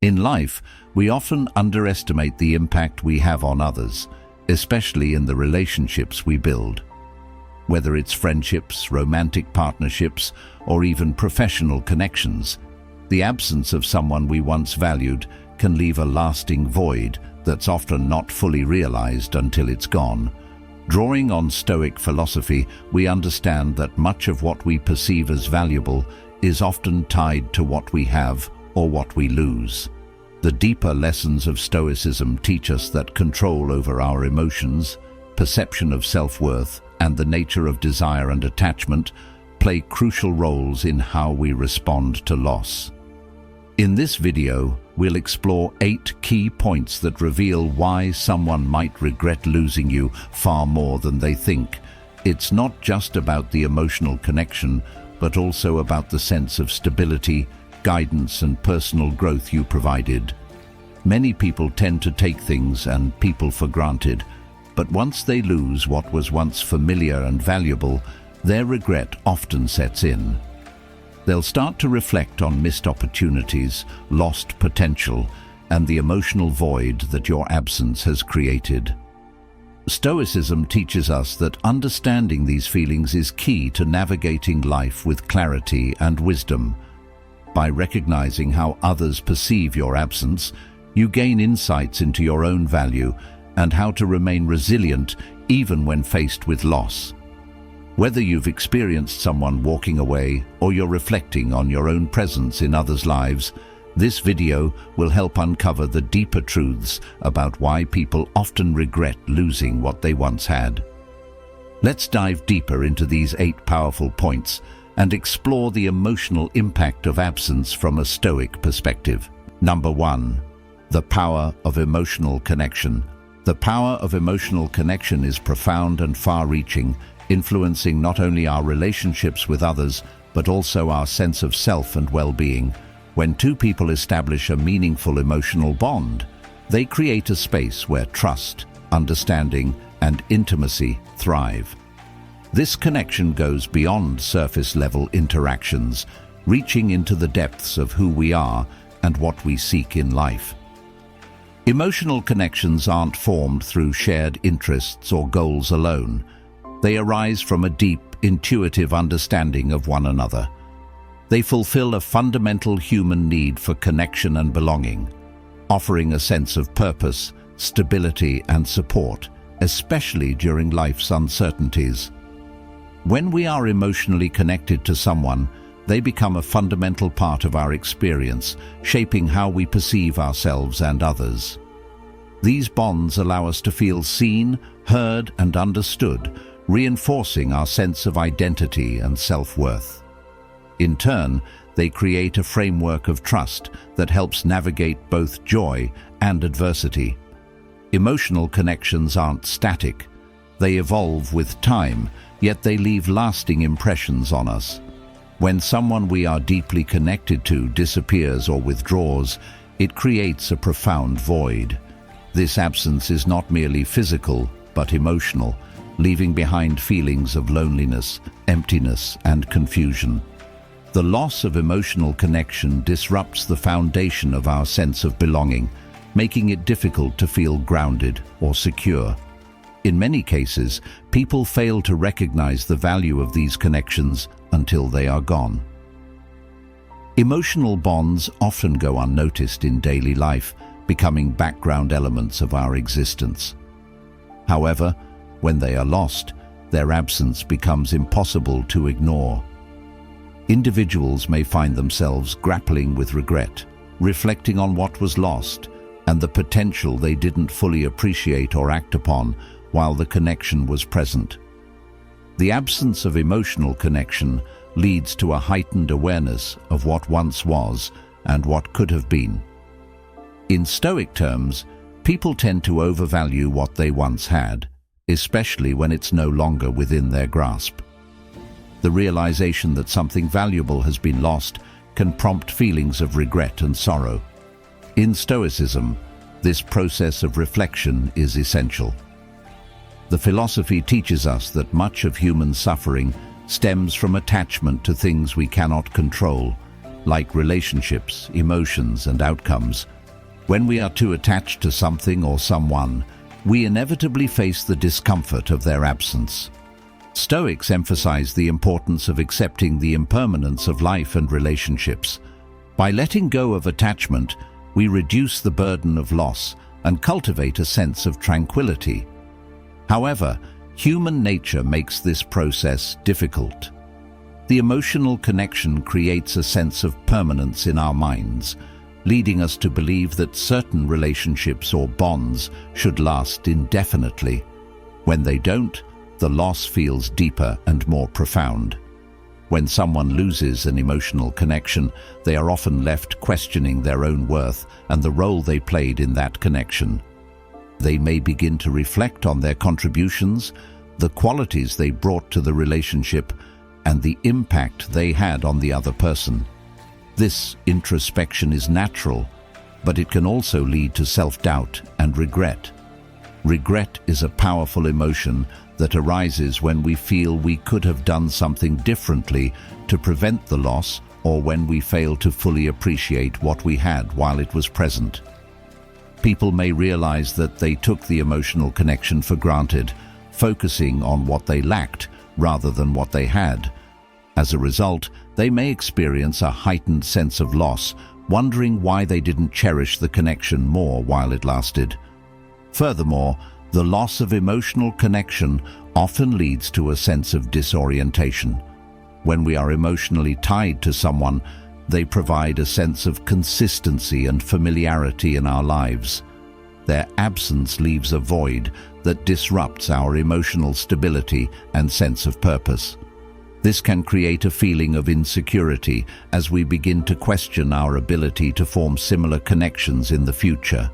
In life, we often underestimate the impact we have on others, especially in the relationships we build. Whether it's friendships, romantic partnerships, or even professional connections, the absence of someone we once valued can leave a lasting void that's often not fully realized until it's gone. Drawing on Stoic philosophy, we understand that much of what we perceive as valuable is often tied to what we have or what we lose. The deeper lessons of Stoicism teach us that control over our emotions, perception of self-worth, and the nature of desire and attachment play crucial roles in how we respond to loss. In this video, we'll explore 8 key points that reveal why someone might regret losing you far more than they think. It's not just about the emotional connection, but also about the sense of stability, guidance, and personal growth you provided. Many people tend to take things and people for granted, but once they lose what was once familiar and valuable, their regret often sets in. They'll start to reflect on missed opportunities, lost potential, and the emotional void that your absence has created. Stoicism teaches us that understanding these feelings is key to navigating life with clarity and wisdom. By recognizing how others perceive your absence, you gain insights into your own value and how to remain resilient even when faced with loss. Whether you've experienced someone walking away or you're reflecting on your own presence in others' lives, this video will help uncover the deeper truths about why people often regret losing what they once had. Let's dive deeper into these 8 powerful points and explore the emotional impact of absence from a Stoic perspective. Number 1. The power of emotional connection. The power of emotional connection is profound and far-reaching, influencing not only our relationships with others, but also our sense of self and well-being. When two people establish a meaningful emotional bond, they create a space where trust, understanding, and intimacy thrive. This connection goes beyond surface-level interactions, reaching into the depths of who we are and what we seek in life. Emotional connections aren't formed through shared interests or goals alone. They arise from a deep, intuitive understanding of one another. They fulfill a fundamental human need for connection and belonging, offering a sense of purpose, stability, and support, especially during life's uncertainties. When we are emotionally connected to someone, they become a fundamental part of our experience, shaping how we perceive ourselves and others. These bonds allow us to feel seen, heard, and understood, reinforcing our sense of identity and self-worth. In turn, they create a framework of trust that helps navigate both joy and adversity. Emotional connections aren't static. They evolve with time, yet they leave lasting impressions on us. When someone we are deeply connected to disappears or withdraws, it creates a profound void. This absence is not merely physical, but emotional, leaving behind feelings of loneliness, emptiness, and confusion. The loss of emotional connection disrupts the foundation of our sense of belonging, making it difficult to feel grounded or secure. In many cases, people fail to recognize the value of these connections until they are gone. Emotional bonds often go unnoticed in daily life, becoming background elements of our existence. However, when they are lost, their absence becomes impossible to ignore. Individuals may find themselves grappling with regret, reflecting on what was lost and the potential they didn't fully appreciate or act upon while the connection was present. The absence of emotional connection leads to a heightened awareness of what once was and what could have been. In Stoic terms, people tend to overvalue what they once had, especially when it's no longer within their grasp. The realization that something valuable has been lost can prompt feelings of regret and sorrow. In Stoicism, this process of reflection is essential. The philosophy teaches us that much of human suffering stems from attachment to things we cannot control, like relationships, emotions, and outcomes. When we are too attached to something or someone, we inevitably face the discomfort of their absence. Stoics emphasize the importance of accepting the impermanence of life and relationships. By letting go of attachment, we reduce the burden of loss and cultivate a sense of tranquility. However, human nature makes this process difficult. The emotional connection creates a sense of permanence in our minds, leading us to believe that certain relationships or bonds should last indefinitely. When they don't, the loss feels deeper and more profound. When someone loses an emotional connection, they are often left questioning their own worth and the role they played in that connection. They may begin to reflect on their contributions, the qualities they brought to the relationship, and the impact they had on the other person. This introspection is natural, but it can also lead to self-doubt and regret. Regret is a powerful emotion that arises when we feel we could have done something differently to prevent the loss, or when we fail to fully appreciate what we had while it was present. People may realize that they took the emotional connection for granted, focusing on what they lacked rather than what they had. As a result, they may experience a heightened sense of loss, wondering why they didn't cherish the connection more while it lasted. Furthermore, the loss of emotional connection often leads to a sense of disorientation. When we are emotionally tied to someone, they provide a sense of consistency and familiarity in our lives. Their absence leaves a void that disrupts our emotional stability and sense of purpose. This can create a feeling of insecurity as we begin to question our ability to form similar connections in the future.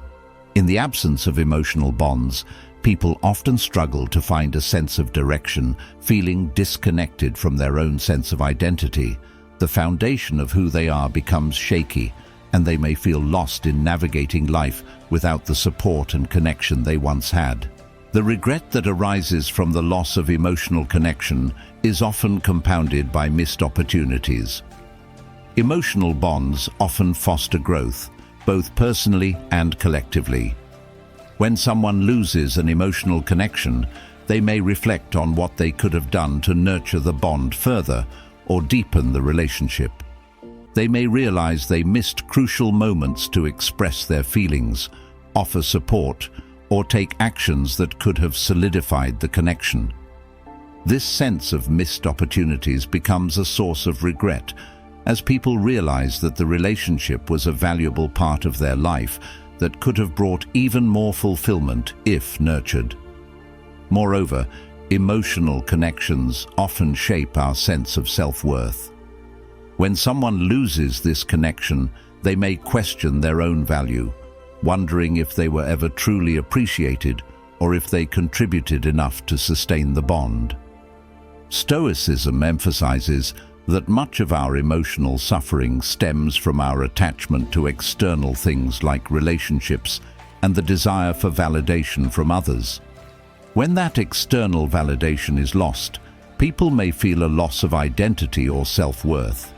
In the absence of emotional bonds, people often struggle to find a sense of direction, feeling disconnected from their own sense of identity. The foundation of who they are becomes shaky, and they may feel lost in navigating life without the support and connection they once had. The regret that arises from the loss of emotional connection is often compounded by missed opportunities. Emotional bonds often foster growth, both personally and collectively. When someone loses an emotional connection, they may reflect on what they could have done to nurture the bond further or deepen the relationship. They may realize they missed crucial moments to express their feelings, offer support, or take actions that could have solidified the connection. This sense of missed opportunities becomes a source of regret, as people realize that the relationship was a valuable part of their life that could have brought even more fulfillment if nurtured. Moreover, emotional connections often shape our sense of self-worth. When someone loses this connection, they may question their own value, wondering if they were ever truly appreciated or if they contributed enough to sustain the bond. Stoicism emphasizes that much of our emotional suffering stems from our attachment to external things like relationships and the desire for validation from others. When that external validation is lost, people may feel a loss of identity or self-worth.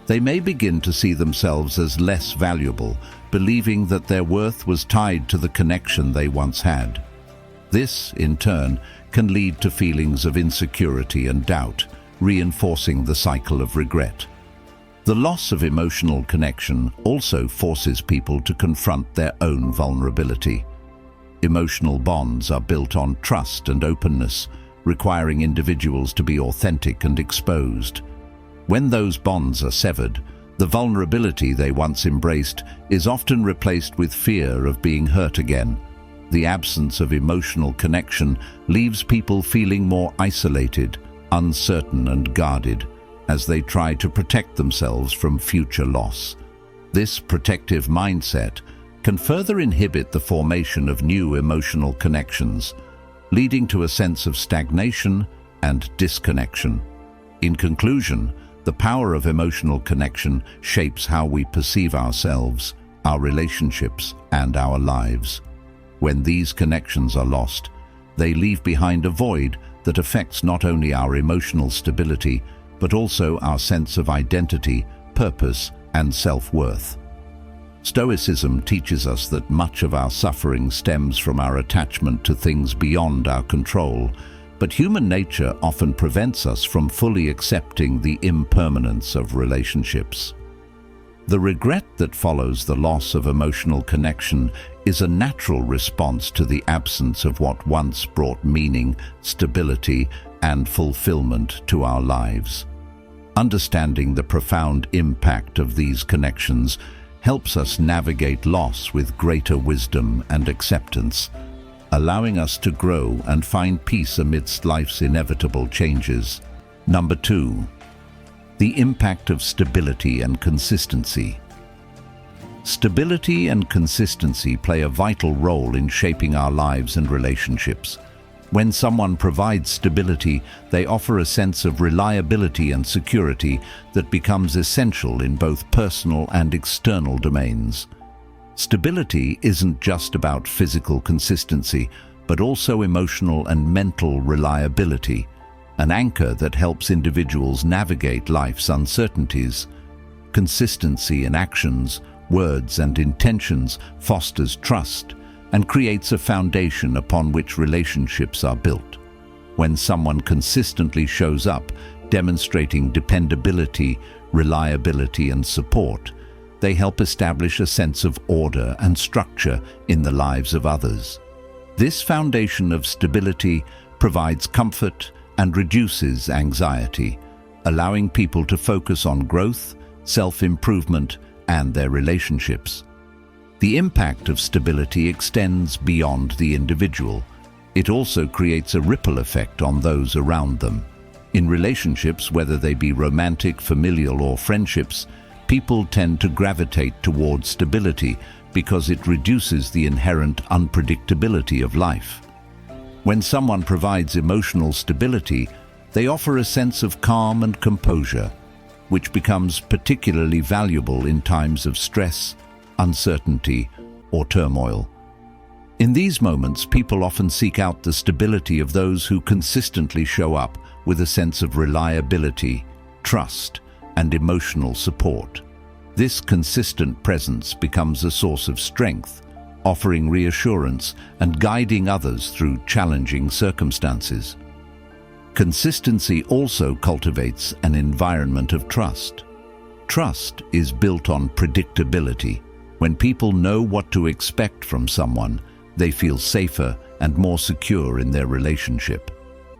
They may begin to see themselves as less valuable, believing that their worth was tied to the connection they once had. This, in turn, can lead to feelings of insecurity and doubt, reinforcing the cycle of regret. The loss of emotional connection also forces people to confront their own vulnerability. Emotional bonds are built on trust and openness, requiring individuals to be authentic and exposed. When those bonds are severed, the vulnerability they once embraced is often replaced with fear of being hurt again. The absence of emotional connection leaves people feeling more isolated, uncertain and guarded, as they try to protect themselves from future loss. This protective mindset can further inhibit the formation of new emotional connections, leading to a sense of stagnation and disconnection. In conclusion, the power of emotional connection shapes how we perceive ourselves, our relationships, and our lives. When these connections are lost, they leave behind a void that affects not only our emotional stability, but also our sense of identity, purpose, and self-worth. Stoicism teaches us that much of our suffering stems from our attachment to things beyond our control, but human nature often prevents us from fully accepting the impermanence of relationships. The regret that follows the loss of emotional connection is a natural response to the absence of what once brought meaning, stability, and fulfillment to our lives. Understanding the profound impact of these connections helps us navigate loss with greater wisdom and acceptance, allowing us to grow and find peace amidst life's inevitable changes. Number 2. The impact of stability and consistency. Stability and consistency play a vital role in shaping our lives and relationships. When someone provides stability, they offer a sense of reliability and security that becomes essential in both personal and external domains. Stability isn't just about physical consistency, but also emotional and mental reliability, an anchor that helps individuals navigate life's uncertainties. Consistency in actions, words, and intentions fosters trust and creates a foundation upon which relationships are built. When someone consistently shows up, demonstrating dependability, reliability, and support, they help establish a sense of order and structure in the lives of others. This foundation of stability provides comfort and reduces anxiety, allowing people to focus on growth, self-improvement, and their relationships. The impact of stability extends beyond the individual. It also creates a ripple effect on those around them. In relationships, whether they be romantic, familial, or friendships, people tend to gravitate towards stability because it reduces the inherent unpredictability of life. When someone provides emotional stability, they offer a sense of calm and composure, which becomes particularly valuable in times of stress, uncertainty, or turmoil. In these moments, people often seek out the stability of those who consistently show up with a sense of reliability, trust, and emotional support. This consistent presence becomes a source of strength, offering reassurance and guiding others through challenging circumstances. Consistency also cultivates an environment of trust. Trust is built on predictability. When people know what to expect from someone, they feel safer and more secure in their relationship.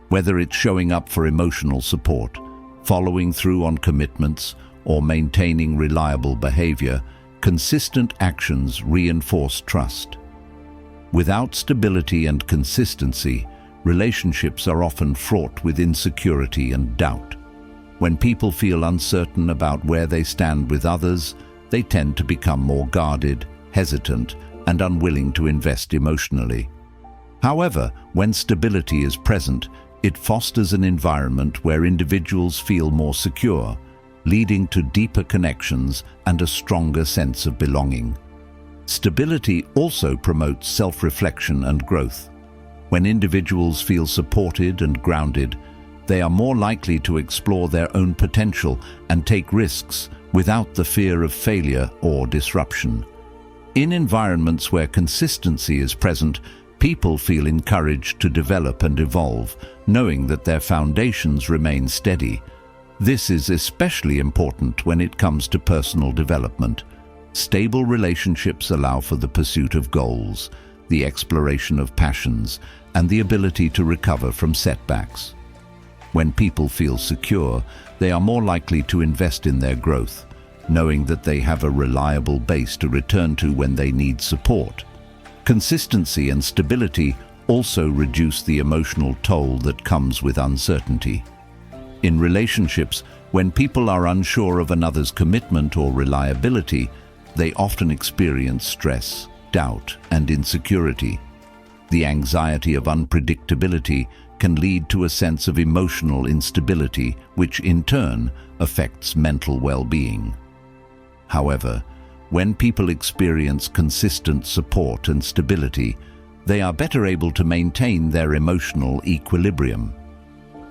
Whether it's showing up for emotional support, following through on commitments, or maintaining reliable behavior, consistent actions reinforce trust. Without stability and consistency, relationships are often fraught with insecurity and doubt. When people feel uncertain about where they stand with others, they tend to become more guarded, hesitant, and unwilling to invest emotionally. However, when stability is present, it fosters an environment where individuals feel more secure, leading to deeper connections and a stronger sense of belonging. Stability also promotes self-reflection and growth. When individuals feel supported and grounded, they are more likely to explore their own potential and take risks without the fear of failure or disruption. In environments where consistency is present, people feel encouraged to develop and evolve, knowing that their foundations remain steady. This is especially important when it comes to personal development. Stable relationships allow for the pursuit of goals, the exploration of passions, and the ability to recover from setbacks. When people feel secure, they are more likely to invest in their growth, knowing that they have a reliable base to return to when they need support. Consistency and stability also reduce the emotional toll that comes with uncertainty. In relationships, when people are unsure of another's commitment or reliability, they often experience stress, doubt, and insecurity. The anxiety of unpredictability can lead to a sense of emotional instability, which in turn affects mental well-being. However, when people experience consistent support and stability, they are better able to maintain their emotional equilibrium.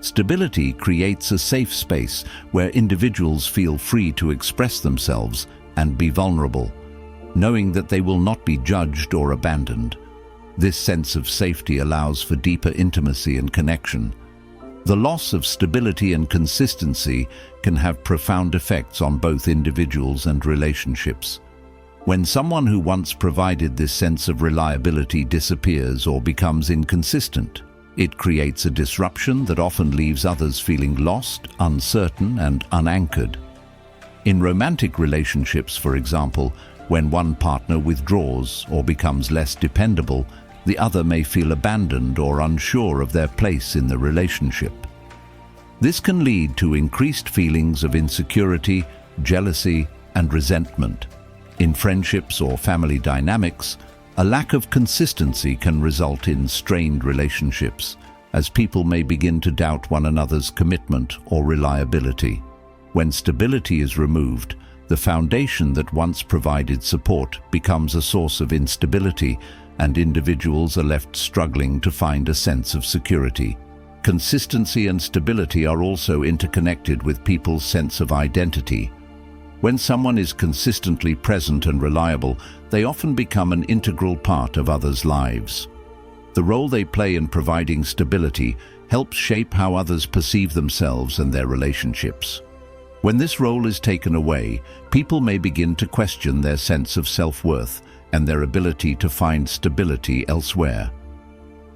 Stability creates a safe space where individuals feel free to express themselves and be vulnerable, knowing that they will not be judged or abandoned. This sense of safety allows for deeper intimacy and connection. The loss of stability and consistency can have profound effects on both individuals and relationships. When someone who once provided this sense of reliability disappears or becomes inconsistent, it creates a disruption that often leaves others feeling lost, uncertain, and unanchored. In romantic relationships, for example, when one partner withdraws or becomes less dependable, the other may feel abandoned or unsure of their place in the relationship. This can lead to increased feelings of insecurity, jealousy, and resentment. In friendships or family dynamics, a lack of consistency can result in strained relationships, as people may begin to doubt one another's commitment or reliability. When stability is removed, the foundation that once provided support becomes a source of instability, and individuals are left struggling to find a sense of security. Consistency and stability are also interconnected with people's sense of identity. When someone is consistently present and reliable, they often become an integral part of others' lives. The role they play in providing stability helps shape how others perceive themselves and their relationships. When this role is taken away, people may begin to question their sense of self-worth and their ability to find stability elsewhere.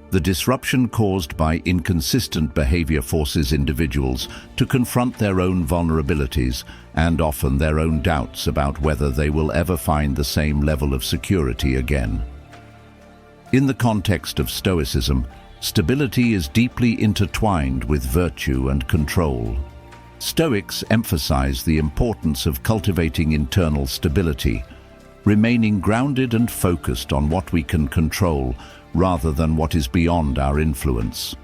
The disruption caused by inconsistent behavior forces individuals to confront their own vulnerabilities and often their own doubts about whether they will ever find the same level of security again. In the context of Stoicism, stability is deeply intertwined with virtue and control. Stoics emphasize the importance of cultivating internal stability, remaining grounded and focused on what we can control rather than what is beyond our influence.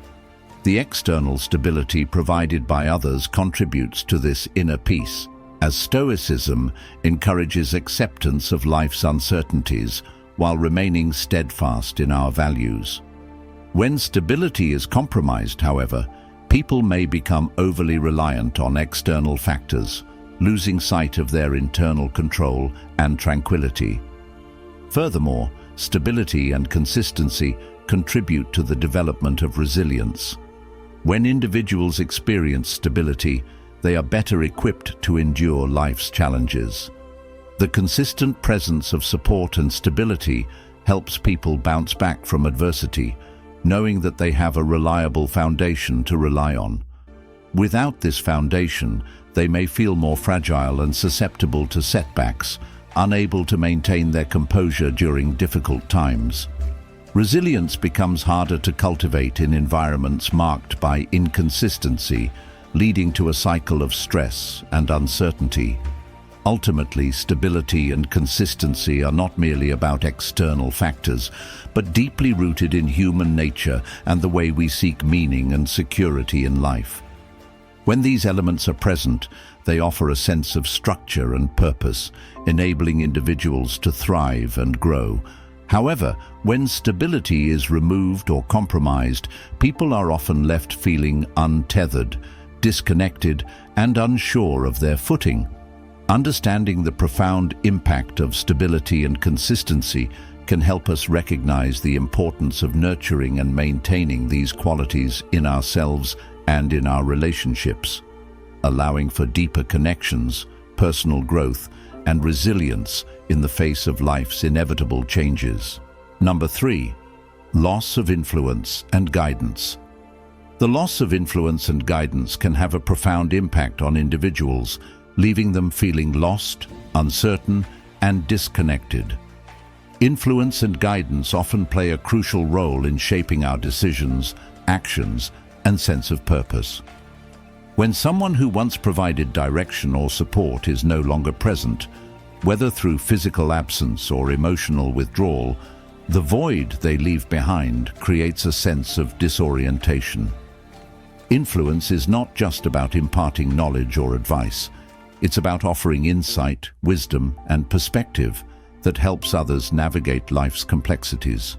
The external stability provided by others contributes to this inner peace, as Stoicism encourages acceptance of life's uncertainties while remaining steadfast in our values. When stability is compromised, however, people may become overly reliant on external factors, losing sight of their internal control and tranquility. Furthermore, stability and consistency contribute to the development of resilience. When individuals experience stability, they are better equipped to endure life's challenges. The consistent presence of support and stability helps people bounce back from adversity, knowing that they have a reliable foundation to rely on. Without this foundation, they may feel more fragile and susceptible to setbacks, unable to maintain their composure during difficult times. Resilience becomes harder to cultivate in environments marked by inconsistency, leading to a cycle of stress and uncertainty. Ultimately, stability and consistency are not merely about external factors, but deeply rooted in human nature and the way we seek meaning and security in life. When these elements are present, they offer a sense of structure and purpose, enabling individuals to thrive and grow. However, when stability is removed or compromised, people are often left feeling untethered, disconnected, and unsure of their footing. Understanding the profound impact of stability and consistency can help us recognize the importance of nurturing and maintaining these qualities in ourselves and in our relationships, allowing for deeper connections, personal growth, and resilience in the face of life's inevitable changes. Number 3, loss of influence and guidance. The loss of influence and guidance can have a profound impact on individuals, leaving them feeling lost, uncertain, and disconnected. Influence and guidance often play a crucial role in shaping our decisions, actions, and sense of purpose. When someone who once provided direction or support is no longer present, whether through physical absence or emotional withdrawal, the void they leave behind creates a sense of disorientation. Influence is not just about imparting knowledge or advice. It's about offering insight, wisdom, and perspective that helps others navigate life's complexities.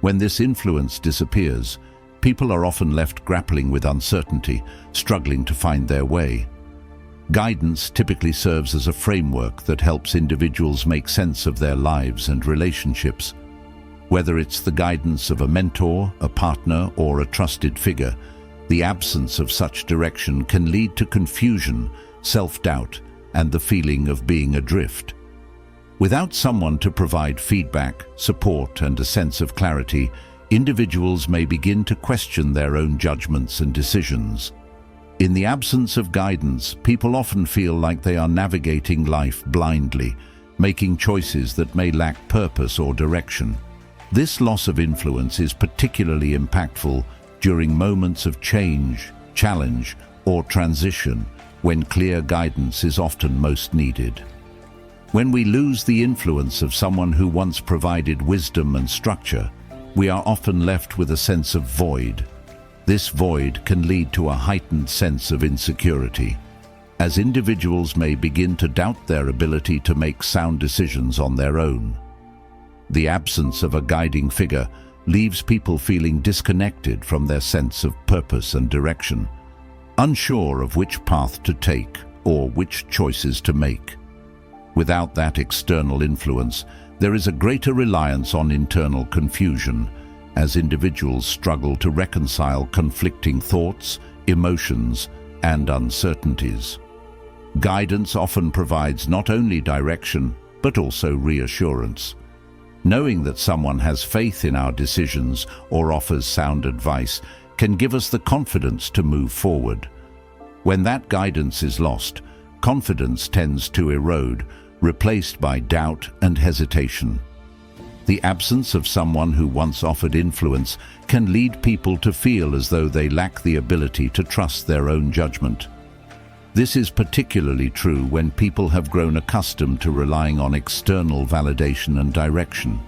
When this influence disappears, people are often left grappling with uncertainty, struggling to find their way. Guidance typically serves as a framework that helps individuals make sense of their lives and relationships. Whether it's the guidance of a mentor, a partner, or a trusted figure, the absence of such direction can lead to confusion, self-doubt, and the feeling of being adrift. Without someone to provide feedback, support, and a sense of clarity, individuals may begin to question their own judgments and decisions. In the absence of guidance, people often feel like they are navigating life blindly, making choices that may lack purpose or direction. This loss of influence is particularly impactful during moments of change, challenge, or transition, when clear guidance is often most needed. When we lose the influence of someone who once provided wisdom and structure, we are often left with a sense of void. This void can lead to a heightened sense of insecurity, as individuals may begin to doubt their ability to make sound decisions on their own. The absence of a guiding figure leaves people feeling disconnected from their sense of purpose and direction, unsure of which path to take or which choices to make. Without that external influence, there is a greater reliance on internal confusion, as individuals struggle to reconcile conflicting thoughts, emotions, and uncertainties. Guidance often provides not only direction, but also reassurance. Knowing that someone has faith in our decisions or offers sound advice can give us the confidence to move forward. When that guidance is lost, confidence tends to erode, replaced by doubt and hesitation. The absence of someone who once offered influence can lead people to feel as though they lack the ability to trust their own judgment. This is particularly true when people have grown accustomed to relying on external validation and direction.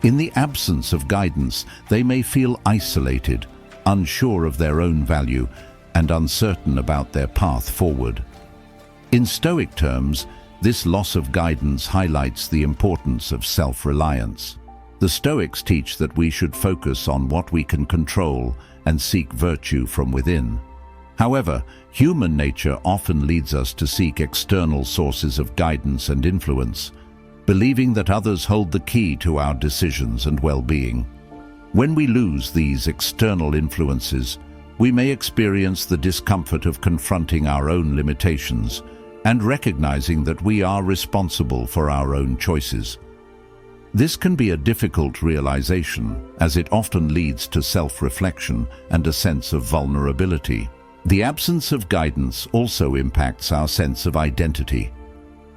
In the absence of guidance, they may feel isolated, unsure of their own value, and uncertain about their path forward. In Stoic terms, this loss of guidance highlights the importance of self-reliance. The Stoics teach that we should focus on what we can control and seek virtue from within. However, human nature often leads us to seek external sources of guidance and influence, believing that others hold the key to our decisions and well-being. When we lose these external influences, we may experience the discomfort of confronting our own limitations and recognizing that we are responsible for our own choices. This can be a difficult realization, as it often leads to self-reflection and a sense of vulnerability. The absence of guidance also impacts our sense of identity.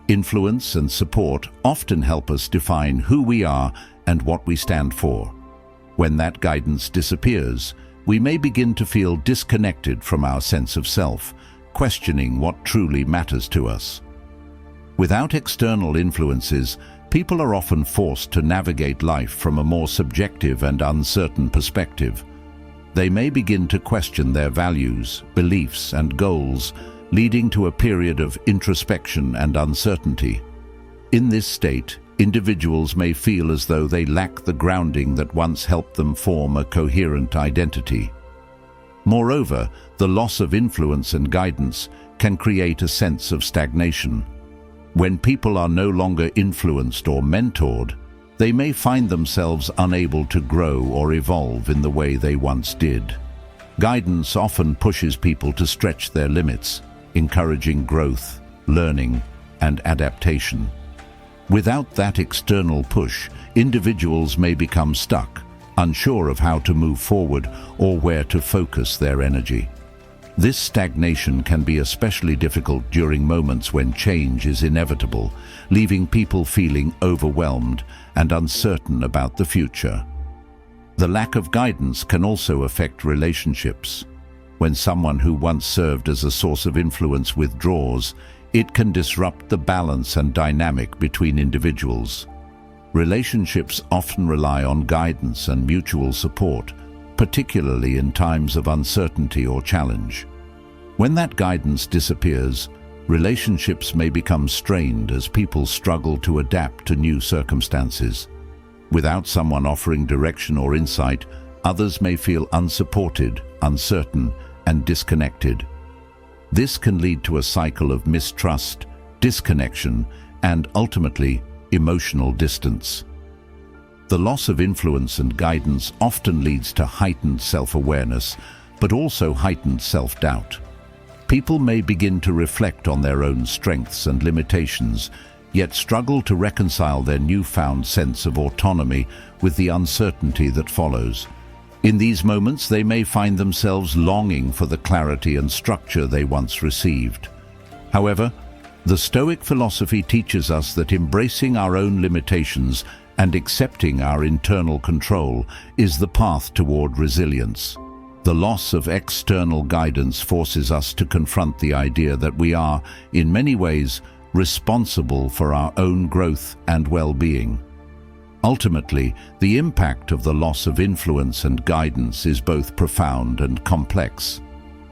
Influence and support often help us define who we are and what we stand for. When that guidance disappears, we may begin to feel disconnected from our sense of self, questioning what truly matters to us. Without external influences, people are often forced to navigate life from a more subjective and uncertain perspective. They may begin to question their values, beliefs, and goals, leading to a period of introspection and uncertainty. In this state, individuals may feel as though they lack the grounding that once helped them form a coherent identity. Moreover, the loss of influence and guidance can create a sense of stagnation. When people are no longer influenced or mentored, they may find themselves unable to grow or evolve in the way they once did. Guidance often pushes people to stretch their limits, encouraging growth, learning, and adaptation. Without that external push, individuals may become stuck, unsure of how to move forward or where to focus their energy. This stagnation can be especially difficult during moments when change is inevitable, leaving people feeling overwhelmed and uncertain about the future. The lack of guidance can also affect relationships. When someone who once served as a source of influence withdraws, it can disrupt the balance and dynamic between individuals. Relationships often rely on guidance and mutual support, particularly in times of uncertainty or challenge. When that guidance disappears, relationships may become strained as people struggle to adapt to new circumstances. Without someone offering direction or insight, others may feel unsupported, uncertain, and disconnected. This can lead to a cycle of mistrust, disconnection, and ultimately, emotional distance. The loss of influence and guidance often leads to heightened self-awareness, but also heightened self-doubt. People may begin to reflect on their own strengths and limitations, yet struggle to reconcile their newfound sense of autonomy with the uncertainty that follows. In these moments, they may find themselves longing for the clarity and structure they once received. However, the Stoic philosophy teaches us that embracing our own limitations and accepting our internal control is the path toward resilience. The loss of external guidance forces us to confront the idea that we are, in many ways, responsible for our own growth and well-being. Ultimately, the impact of the loss of influence and guidance is both profound and complex.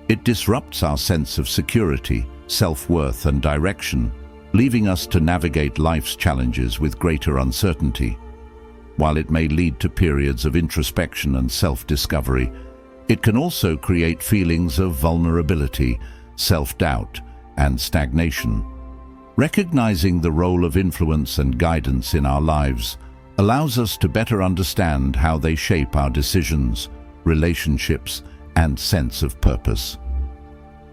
It disrupts our sense of security, self-worth, and direction, leaving us to navigate life's challenges with greater uncertainty. While it may lead to periods of introspection and self-discovery, it can also create feelings of vulnerability, self-doubt, and stagnation. Recognizing the role of influence and guidance in our lives allows us to better understand how they shape our decisions, relationships, and sense of purpose.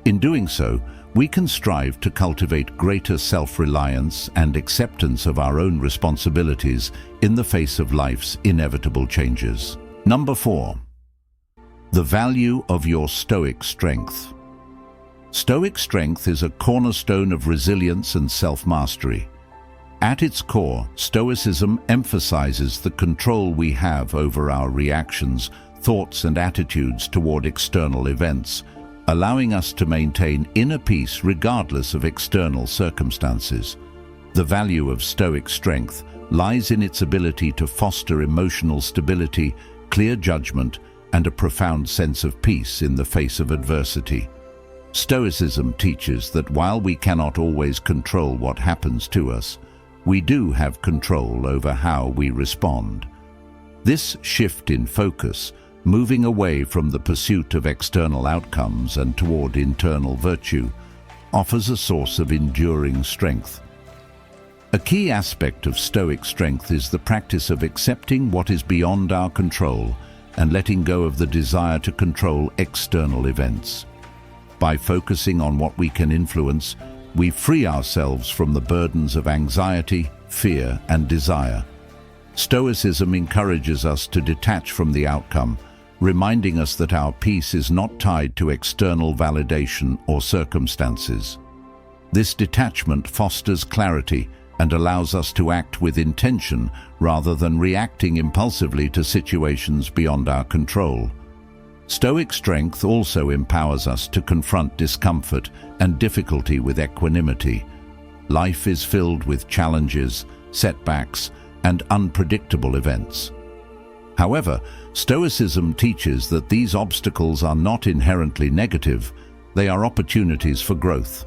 In doing so, we can strive to cultivate greater self-reliance and acceptance of our own responsibilities in the face of life's inevitable changes. Number 4. The value of your Stoic strength. Stoic strength is a cornerstone of resilience and self-mastery. At its core, Stoicism emphasizes the control we have over our reactions, thoughts, and attitudes toward external events, allowing us to maintain inner peace regardless of external circumstances. The value of Stoic strength lies in its ability to foster emotional stability, clear judgment, and a profound sense of peace in the face of adversity. Stoicism teaches that while we cannot always control what happens to us, we do have control over how we respond. This shift in focus, moving away from the pursuit of external outcomes and toward internal virtue, offers a source of enduring strength. A key aspect of Stoic strength is the practice of accepting what is beyond our control and letting go of the desire to control external events. By focusing on what we can influence, we free ourselves from the burdens of anxiety, fear, and desire. Stoicism encourages us to detach from the outcome, reminding us that our peace is not tied to external validation or circumstances. This detachment fosters clarity and allows us to act with intention rather than reacting impulsively to situations beyond our control. Stoic strength also empowers us to confront discomfort and difficulty with equanimity. Life is filled with challenges, setbacks, and unpredictable events. However, Stoicism teaches that these obstacles are not inherently negative, they are opportunities for growth.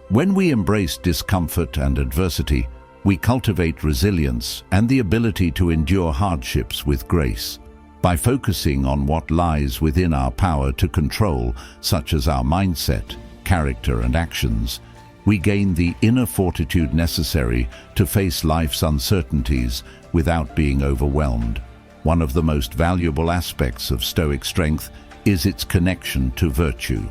When we embrace discomfort and adversity, we cultivate resilience and the ability to endure hardships with grace. By focusing on what lies within our power to control, such as our mindset, character, and actions, we gain the inner fortitude necessary to face life's uncertainties without being overwhelmed. One of the most valuable aspects of Stoic strength is its connection to virtue.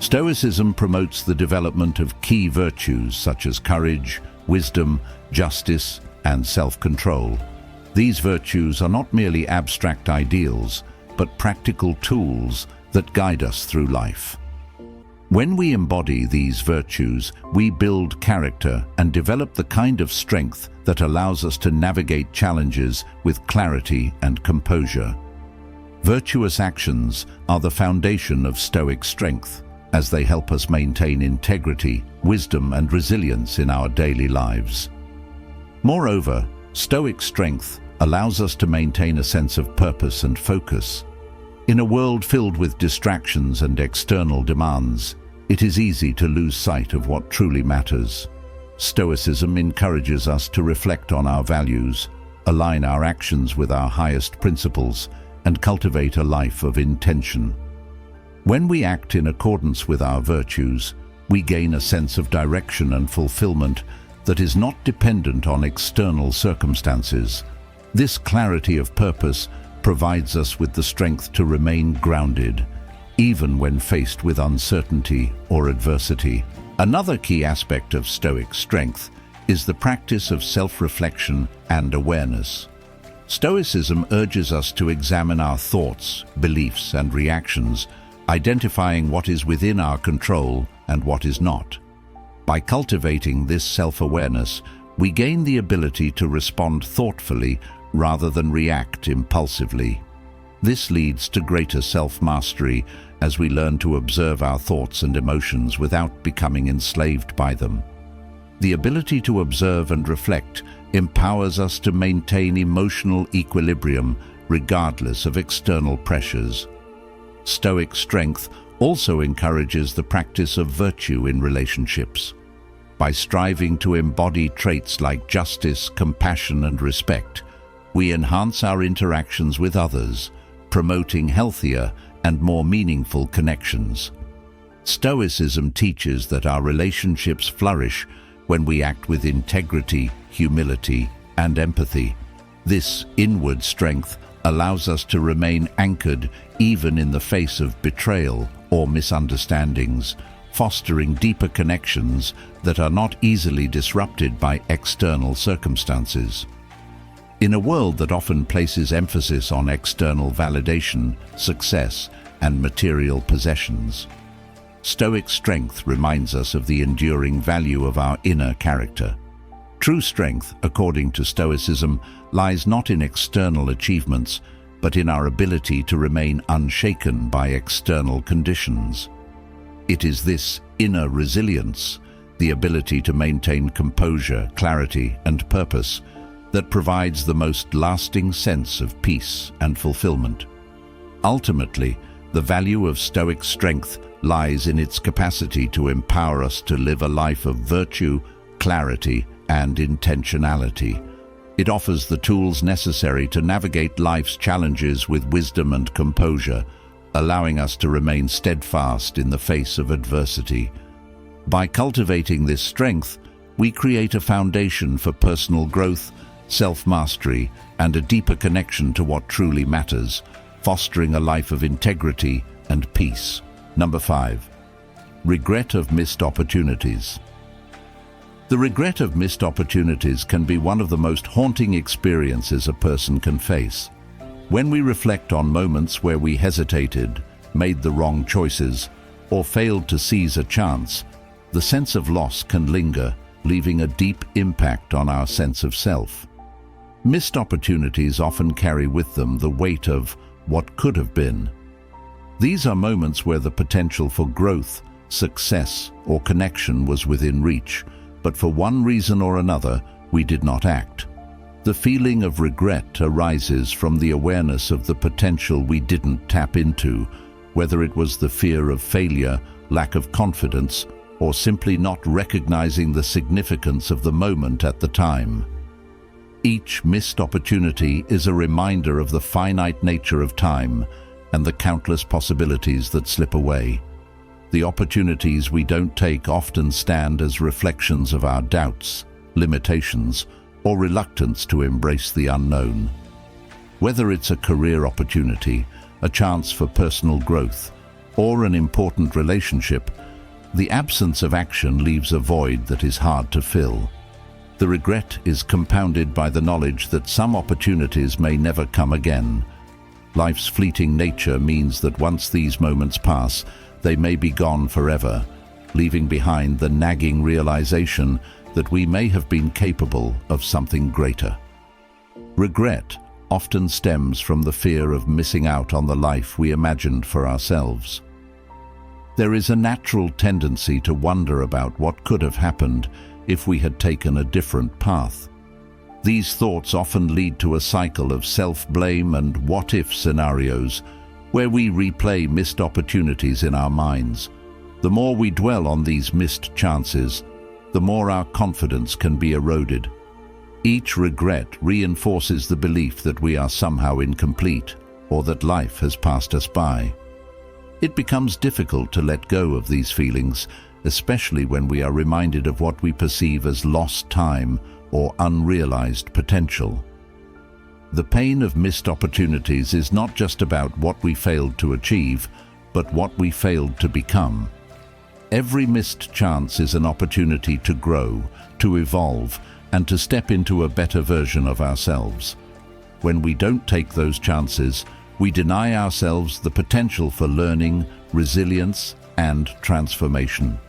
Stoicism promotes the development of key virtues such as courage, wisdom, justice, and self-control. These virtues are not merely abstract ideals, but practical tools that guide us through life. When we embody these virtues, we build character and develop the kind of strength that allows us to navigate challenges with clarity and composure. Virtuous actions are the foundation of Stoic strength, as they help us maintain integrity, wisdom, and resilience in our daily lives. Moreover, Stoic strength allows us to maintain a sense of purpose and focus. In a world filled with distractions and external demands, it is easy to lose sight of what truly matters. Stoicism encourages us to reflect on our values, align our actions with our highest principles, and cultivate a life of intention. When we act in accordance with our virtues, we gain a sense of direction and fulfillment that is not dependent on external circumstances. This clarity of purpose provides us with the strength to remain grounded, even when faced with uncertainty or adversity. Another key aspect of Stoic strength is the practice of self-reflection and awareness. Stoicism urges us to examine our thoughts, beliefs, and reactions, identifying what is within our control and what is not. By cultivating this self-awareness, we gain the ability to respond thoughtfully rather than react impulsively. This leads to greater self-mastery as we learn to observe our thoughts and emotions without becoming enslaved by them. The ability to observe and reflect empowers us to maintain emotional equilibrium regardless of external pressures. Stoic strength also encourages the practice of virtue in relationships. By striving to embody traits like justice, compassion, and respect, we enhance our interactions with others, promoting healthier and more meaningful connections. Stoicism teaches that our relationships flourish when we act with integrity, humility, and empathy. This inward strength allows us to remain anchored even in the face of betrayal or misunderstandings, fostering deeper connections that are not easily disrupted by external circumstances. In a world that often places emphasis on external validation, success, and material possessions, Stoic strength reminds us of the enduring value of our inner character. True strength, according to Stoicism, lies not in external achievements, but in our ability to remain unshaken by external conditions. It is this inner resilience, the ability to maintain composure, clarity, and purpose, that provides the most lasting sense of peace and fulfillment. Ultimately, the value of Stoic strength lies in its capacity to empower us to live a life of virtue, clarity, and intentionality. It offers the tools necessary to navigate life's challenges with wisdom and composure, allowing us to remain steadfast in the face of adversity. By cultivating this strength, we create a foundation for personal growth, self-mastery, and a deeper connection to what truly matters, fostering a life of integrity and peace. Number 5. Regret of missed opportunities. The regret of missed opportunities can be one of the most haunting experiences a person can face. When we reflect on moments where we hesitated, made the wrong choices, or failed to seize a chance, the sense of loss can linger, leaving a deep impact on our sense of self. Missed opportunities often carry with them the weight of what could have been. These are moments where the potential for growth, success, or connection was within reach, but for one reason or another, we did not act. The feeling of regret arises from the awareness of the potential we didn't tap into, whether it was the fear of failure, lack of confidence, or simply not recognizing the significance of the moment at the time. Each missed opportunity is a reminder of the finite nature of time and the countless possibilities that slip away. The opportunities we don't take often stand as reflections of our doubts, limitations, or reluctance to embrace the unknown. Whether it's a career opportunity, a chance for personal growth, or an important relationship, the absence of action leaves a void that is hard to fill. The regret is compounded by the knowledge that some opportunities may never come again. Life's fleeting nature means that once these moments pass, they may be gone forever, leaving behind the nagging realization that we may have been capable of something greater. Regret often stems from the fear of missing out on the life we imagined for ourselves. There is a natural tendency to wonder about what could have happened if we had taken a different path. These thoughts often lead to a cycle of self-blame and what-if scenarios where we replay missed opportunities in our minds. The more we dwell on these missed chances, the more our confidence can be eroded. Each regret reinforces the belief that we are somehow incomplete, or that life has passed us by. It becomes difficult to let go of these feelings, especially when we are reminded of what we perceive as lost time or unrealized potential. The pain of missed opportunities is not just about what we failed to achieve, but what we failed to become. Every missed chance is an opportunity to grow, to evolve, and to step into a better version of ourselves. When we don't take those chances, we deny ourselves the potential for learning, resilience, and transformation.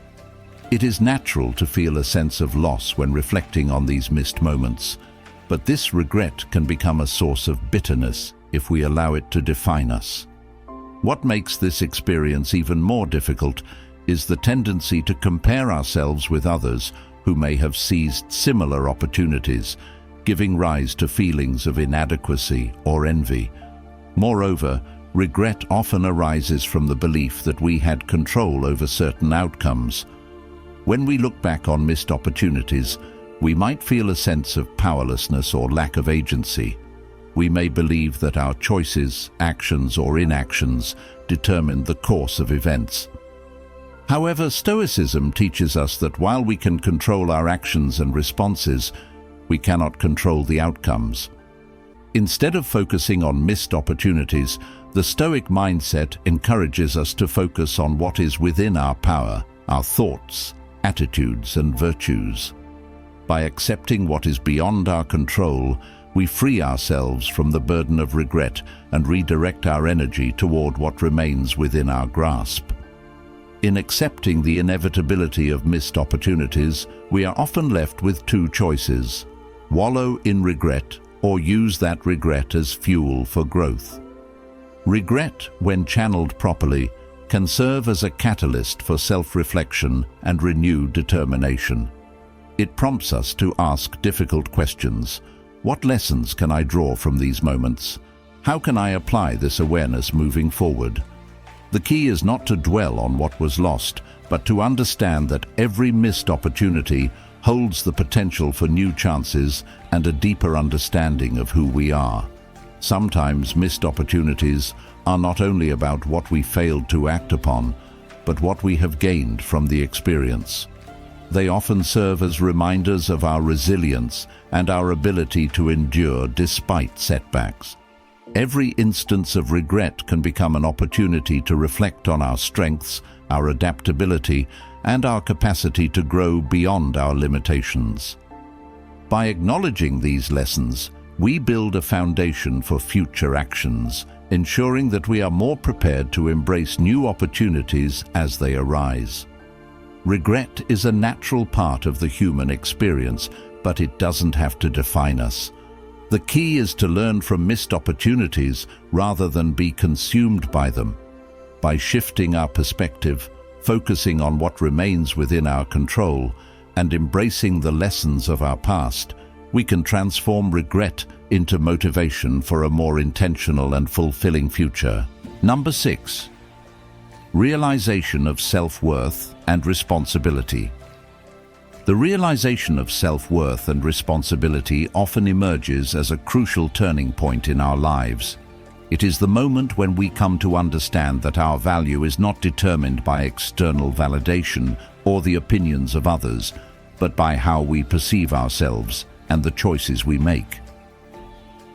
It is natural to feel a sense of loss when reflecting on these missed moments, but this regret can become a source of bitterness if we allow it to define us. What makes this experience even more difficult is the tendency to compare ourselves with others who may have seized similar opportunities, giving rise to feelings of inadequacy or envy. Moreover, regret often arises from the belief that we had control over certain outcomes. When we look back on missed opportunities, we might feel a sense of powerlessness or lack of agency. We may believe that our choices, actions, or inactions determine the course of events. However, Stoicism teaches us that while we can control our actions and responses, we cannot control the outcomes. Instead of focusing on missed opportunities, the Stoic mindset encourages us to focus on what is within our power, our thoughts, attitudes, and virtues. By accepting what is beyond our control, we free ourselves from the burden of regret and redirect our energy toward what remains within our grasp. In accepting the inevitability of missed opportunities, we are often left with two choices: wallow in regret or use that regret as fuel for growth. Regret, when channeled properly, can serve as a catalyst for self-reflection and renewed determination. It prompts us to ask difficult questions. What lessons can I draw from these moments? How can I apply this awareness moving forward? The key is not to dwell on what was lost, but to understand that every missed opportunity holds the potential for new chances and a deeper understanding of who we are. Sometimes missed opportunities are not only about what we failed to act upon, but what we have gained from the experience. They often serve as reminders of our resilience and our ability to endure despite setbacks. Every instance of regret can become an opportunity to reflect on our strengths, our adaptability, and our capacity to grow beyond our limitations. By acknowledging these lessons, we build a foundation for future actions, ensuring that we are more prepared to embrace new opportunities as they arise. Regret is a natural part of the human experience, but it doesn't have to define us. The key is to learn from missed opportunities rather than be consumed by them. By shifting our perspective, focusing on what remains within our control, and embracing the lessons of our past, we can transform regret into motivation for a more intentional and fulfilling future. Number 6. Realization of self-worth and responsibility. The realization of self-worth and responsibility often emerges as a crucial turning point in our lives. It is the moment when we come to understand that our value is not determined by external validation or the opinions of others, but by how we perceive ourselves and the choices we make.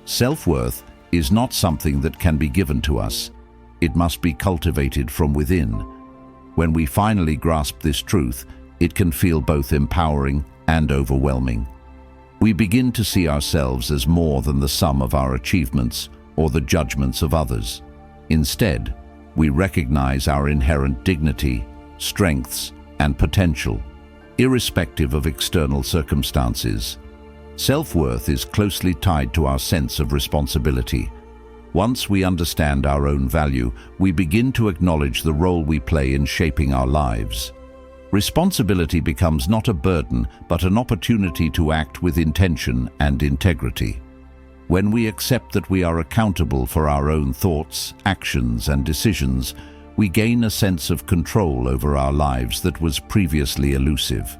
Self-worth is not something that can be given to us. It must be cultivated from within. When we finally grasp this truth, it can feel both empowering and overwhelming. We begin to see ourselves as more than the sum of our achievements or the judgments of others. Instead, we recognize our inherent dignity, strengths, and potential, irrespective of external circumstances. Self-worth is closely tied to our sense of responsibility. Once we understand our own value, we begin to acknowledge the role we play in shaping our lives. Responsibility becomes not a burden, but an opportunity to act with intention and integrity. When we accept that we are accountable for our own thoughts, actions, and decisions, we gain a sense of control over our lives that was previously elusive.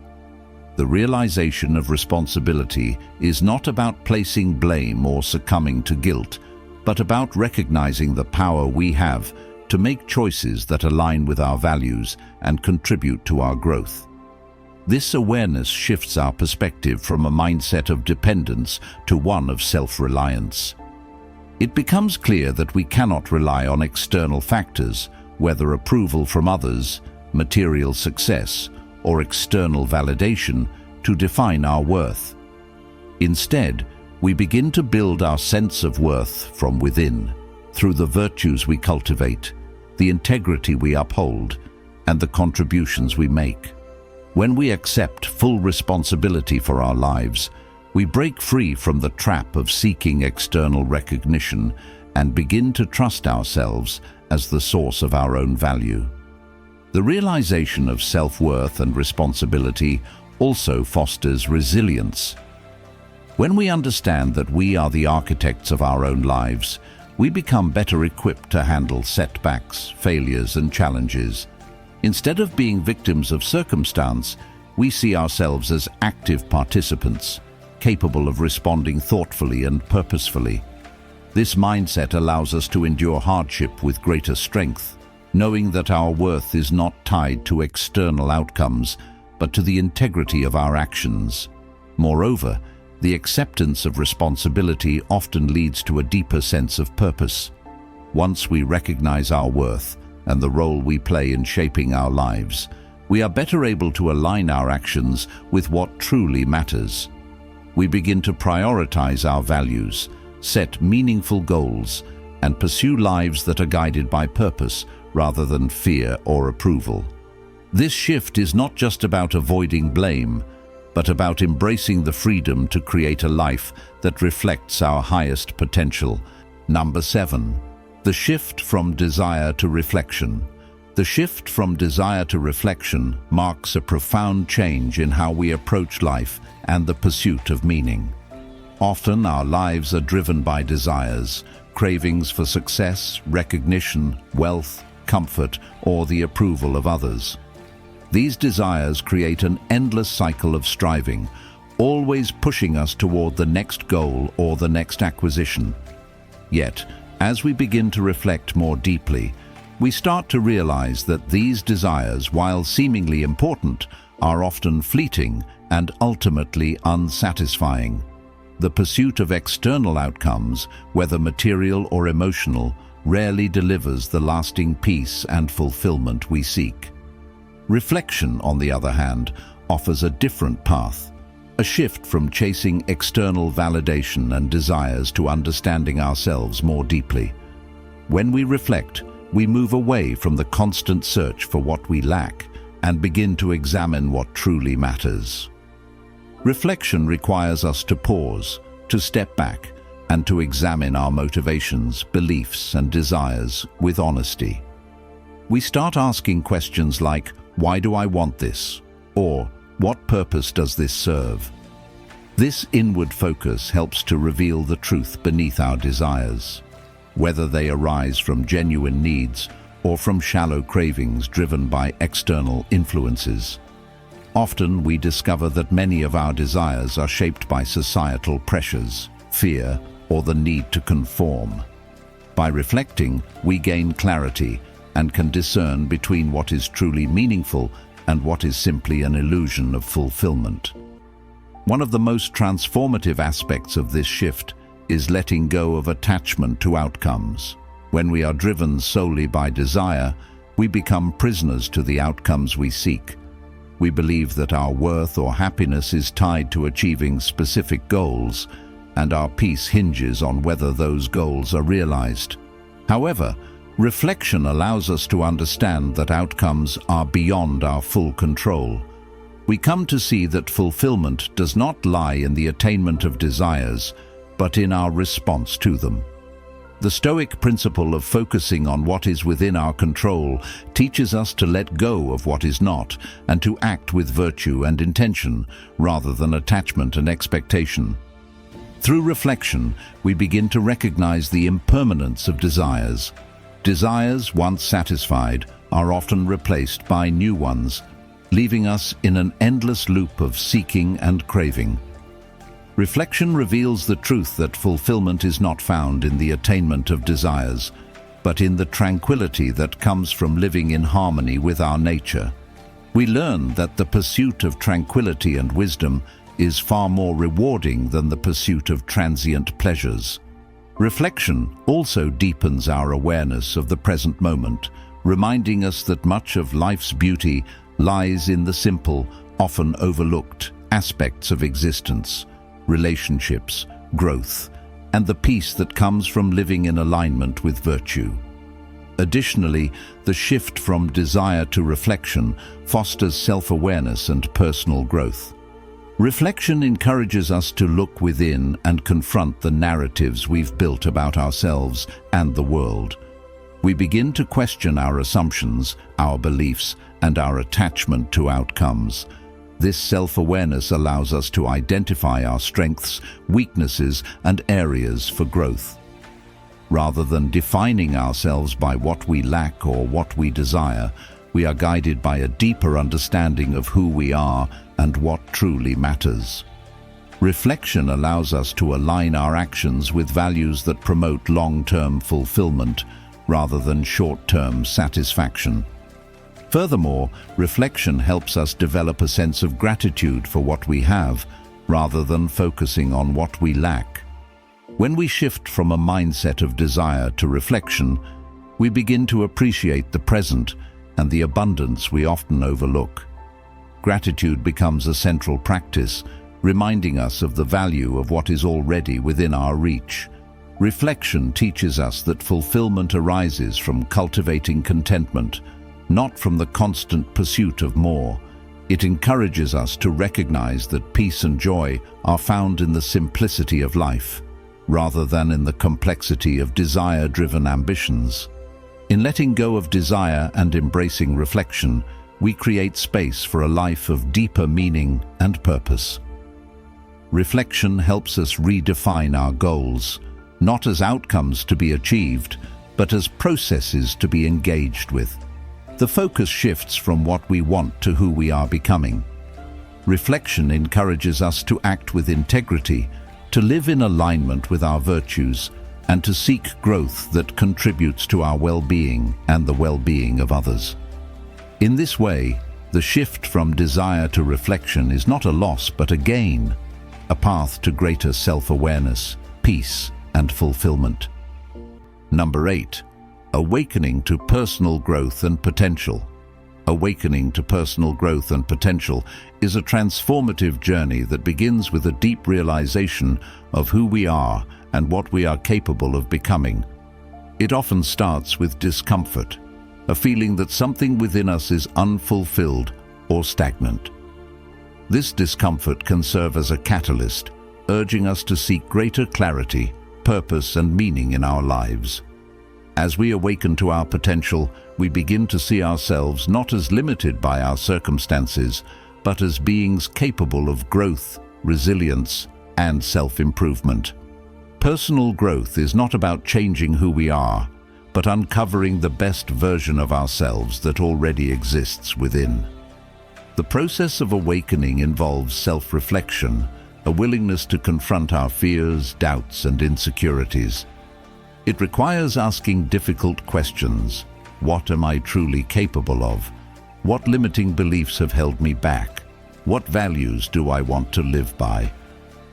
The realization of responsibility is not about placing blame or succumbing to guilt, but about recognizing the power we have to make choices that align with our values and contribute to our growth. This awareness shifts our perspective from a mindset of dependence to one of self-reliance. It becomes clear that we cannot rely on external factors, whether approval from others, material success, or external validation, to define our worth. Instead, we begin to build our sense of worth from within, through the virtues we cultivate, the integrity we uphold, and the contributions we make. When we accept full responsibility for our lives, we break free from the trap of seeking external recognition and begin to trust ourselves as the source of our own value. The realization of self-worth and responsibility also fosters resilience. When we understand that we are the architects of our own lives, we become better equipped to handle setbacks, failures, and challenges. Instead of being victims of circumstance, we see ourselves as active participants, capable of responding thoughtfully and purposefully. This mindset allows us to endure hardship with greater strength, knowing that our worth is not tied to external outcomes, but to the integrity of our actions. Moreover, the acceptance of responsibility often leads to a deeper sense of purpose. Once we recognize our worth and the role we play in shaping our lives, we are better able to align our actions with what truly matters. We begin to prioritize our values, set meaningful goals, and pursue lives that are guided by purpose rather than fear or approval. This shift is not just about avoiding blame, but about embracing the freedom to create a life that reflects our highest potential. Number 7. The shift from desire to reflection. The shift from desire to reflection marks a profound change in how we approach life and the pursuit of meaning. Often our lives are driven by desires, cravings for success, recognition, wealth, comfort, or the approval of others. These desires create an endless cycle of striving, always pushing us toward the next goal or the next acquisition. Yet, as we begin to reflect more deeply, we start to realize that these desires, while seemingly important, are often fleeting and ultimately unsatisfying. The pursuit of external outcomes, whether material or emotional, rarely delivers the lasting peace and fulfillment we seek. Reflection, on the other hand, offers a different path, a shift from chasing external validation and desires to understanding ourselves more deeply. When we reflect, we move away from the constant search for what we lack and begin to examine what truly matters. Reflection requires us to pause, to step back, and to examine our motivations, beliefs, and desires with honesty. We start asking questions like, "Why do I want this?" or "What purpose does this serve?" This inward focus helps to reveal the truth beneath our desires, whether they arise from genuine needs or from shallow cravings driven by external influences. Often we discover that many of our desires are shaped by societal pressures, fear, or the need to conform. By reflecting, we gain clarity and can discern between what is truly meaningful and what is simply an illusion of fulfillment. One of the most transformative aspects of this shift is letting go of attachment to outcomes. When we are driven solely by desire, we become prisoners to the outcomes we seek. We believe that our worth or happiness is tied to achieving specific goals, and our peace hinges on whether those goals are realized. However, reflection allows us to understand that outcomes are beyond our full control. We come to see that fulfillment does not lie in the attainment of desires, but in our response to them. The Stoic principle of focusing on what is within our control teaches us to let go of what is not and to act with virtue and intention rather than attachment and expectation. Through reflection, we begin to recognize the impermanence of desires. Desires, once satisfied, are often replaced by new ones, leaving us in an endless loop of seeking and craving. Reflection reveals the truth that fulfillment is not found in the attainment of desires, but in the tranquility that comes from living in harmony with our nature. We learn that the pursuit of tranquility and wisdom is far more rewarding than the pursuit of transient pleasures. Reflection also deepens our awareness of the present moment, reminding us that much of life's beauty lies in the simple, often overlooked aspects of existence: relationships, growth, and the peace that comes from living in alignment with virtue. Additionally, the shift from desire to reflection fosters self-awareness and personal growth. Reflection encourages us to look within and confront the narratives we've built about ourselves and the world. We begin to question our assumptions, our beliefs, and our attachment to outcomes. This self-awareness allows us to identify our strengths, weaknesses, and areas for growth. Rather than defining ourselves by what we lack or what we desire, we are guided by a deeper understanding of who we are and what truly matters. Reflection allows us to align our actions with values that promote long-term fulfillment rather than short-term satisfaction. Furthermore, reflection helps us develop a sense of gratitude for what we have, rather than focusing on what we lack. When we shift from a mindset of desire to reflection, we begin to appreciate the present and the abundance we often overlook. Gratitude becomes a central practice, reminding us of the value of what is already within our reach. Reflection teaches us that fulfillment arises from cultivating contentment, not from the constant pursuit of more. It encourages us to recognize that peace and joy are found in the simplicity of life, rather than in the complexity of desire-driven ambitions. In letting go of desire and embracing reflection, we create space for a life of deeper meaning and purpose. Reflection helps us redefine our goals, not as outcomes to be achieved, but as processes to be engaged with. The focus shifts from what we want to who we are becoming. Reflection encourages us to act with integrity, to live in alignment with our virtues, and to seek growth that contributes to our well-being and the well-being of others. In this way, the shift from desire to reflection is not a loss but a gain, a path to greater self-awareness, peace, and fulfillment. Number 8. Awakening to personal growth and potential. Awakening to personal growth and potential is a transformative journey that begins with a deep realization of who we are and what we are capable of becoming. It often starts with discomfort, a feeling that something within us is unfulfilled or stagnant. This discomfort can serve as a catalyst, urging us to seek greater clarity, purpose, and meaning in our lives. As we awaken to our potential, we begin to see ourselves not as limited by our circumstances, but as beings capable of growth, resilience, and self-improvement. Personal growth is not about changing who we are, but uncovering the best version of ourselves that already exists within. The process of awakening involves self-reflection, a willingness to confront our fears, doubts, and insecurities. It requires asking difficult questions. What am I truly capable of? What limiting beliefs have held me back? What values do I want to live by?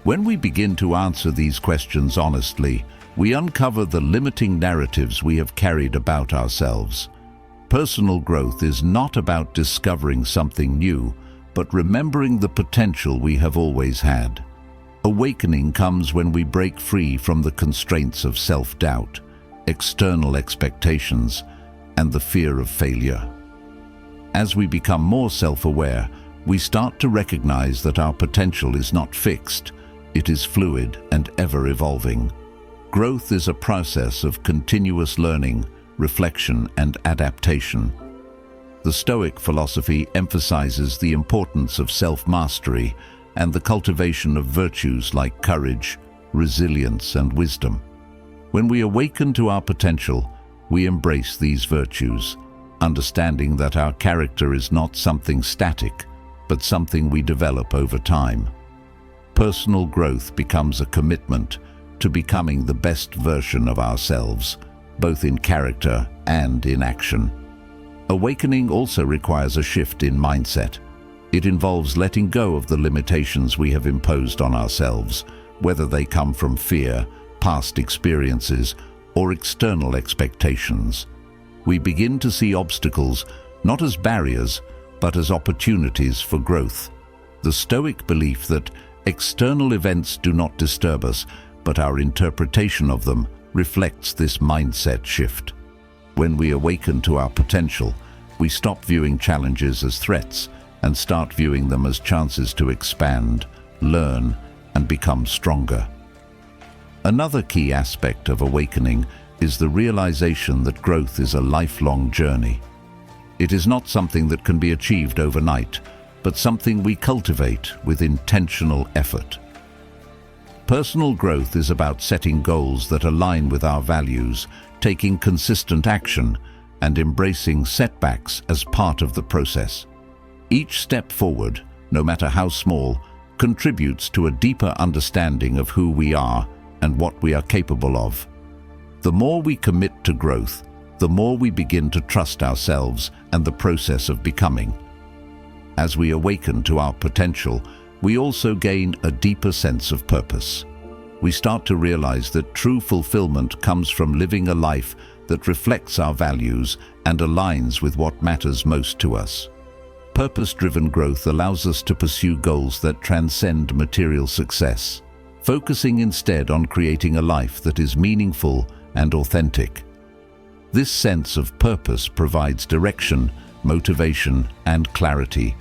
When we begin to answer these questions honestly, we uncover the limiting narratives we have carried about ourselves. Personal growth is not about discovering something new, but remembering the potential we have always had. Awakening comes when we break free from the constraints of self-doubt, external expectations, and the fear of failure. As we become more self-aware, we start to recognize that our potential is not fixed, it is fluid and ever-evolving. Growth is a process of continuous learning, reflection, and adaptation. The Stoic philosophy emphasizes the importance of self-mastery and the cultivation of virtues like courage, resilience, and wisdom. When we awaken to our potential, we embrace these virtues, understanding that our character is not something static, but something we develop over time. personal growth becomes a commitment to becoming the best version of ourselves, both in character and in action. Awakening also requires a shift in mindset. It involves letting go of the limitations we have imposed on ourselves, whether they come from fear, past experiences, or external expectations. We begin to see obstacles not as barriers, but as opportunities for growth. The Stoic belief that external events do not disturb us, but our interpretation of them reflects this mindset shift. When we awaken to our potential, we stop viewing challenges as threats and start viewing them as chances to expand, learn, and become stronger. Another key aspect of awakening is the realization that growth is a lifelong journey. It is not something that can be achieved overnight, but something we cultivate with intentional effort. Personal growth is about setting goals that align with our values, taking consistent action, and embracing setbacks as part of the process. Each step forward, no matter how small, contributes to a deeper understanding of who we are and what we are capable of. The more we commit to growth, the more we begin to trust ourselves and the process of becoming. As we awaken to our potential, we also gain a deeper sense of purpose. We start to realize that true fulfillment comes from living a life that reflects our values and aligns with what matters most to us. Purpose-driven growth allows us to pursue goals that transcend material success, focusing instead on creating a life that is meaningful and authentic. This sense of purpose provides direction, motivation, and clarity,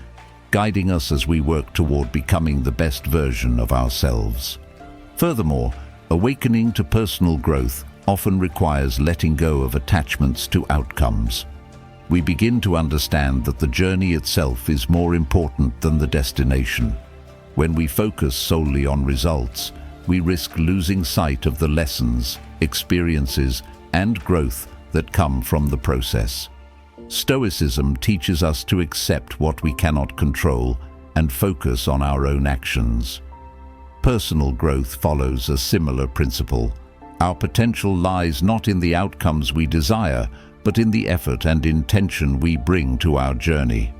guiding us as we work toward becoming the best version of ourselves. Furthermore, awakening to personal growth often requires letting go of attachments to outcomes. We begin to understand that the journey itself is more important than the destination. When we focus solely on results, we risk losing sight of the lessons, experiences, and growth that come from the process. Stoicism teaches us to accept what we cannot control and focus on our own actions. Personal growth follows a similar principle. Our potential lies not in the outcomes we desire, but in the effort and intention we bring to our journey.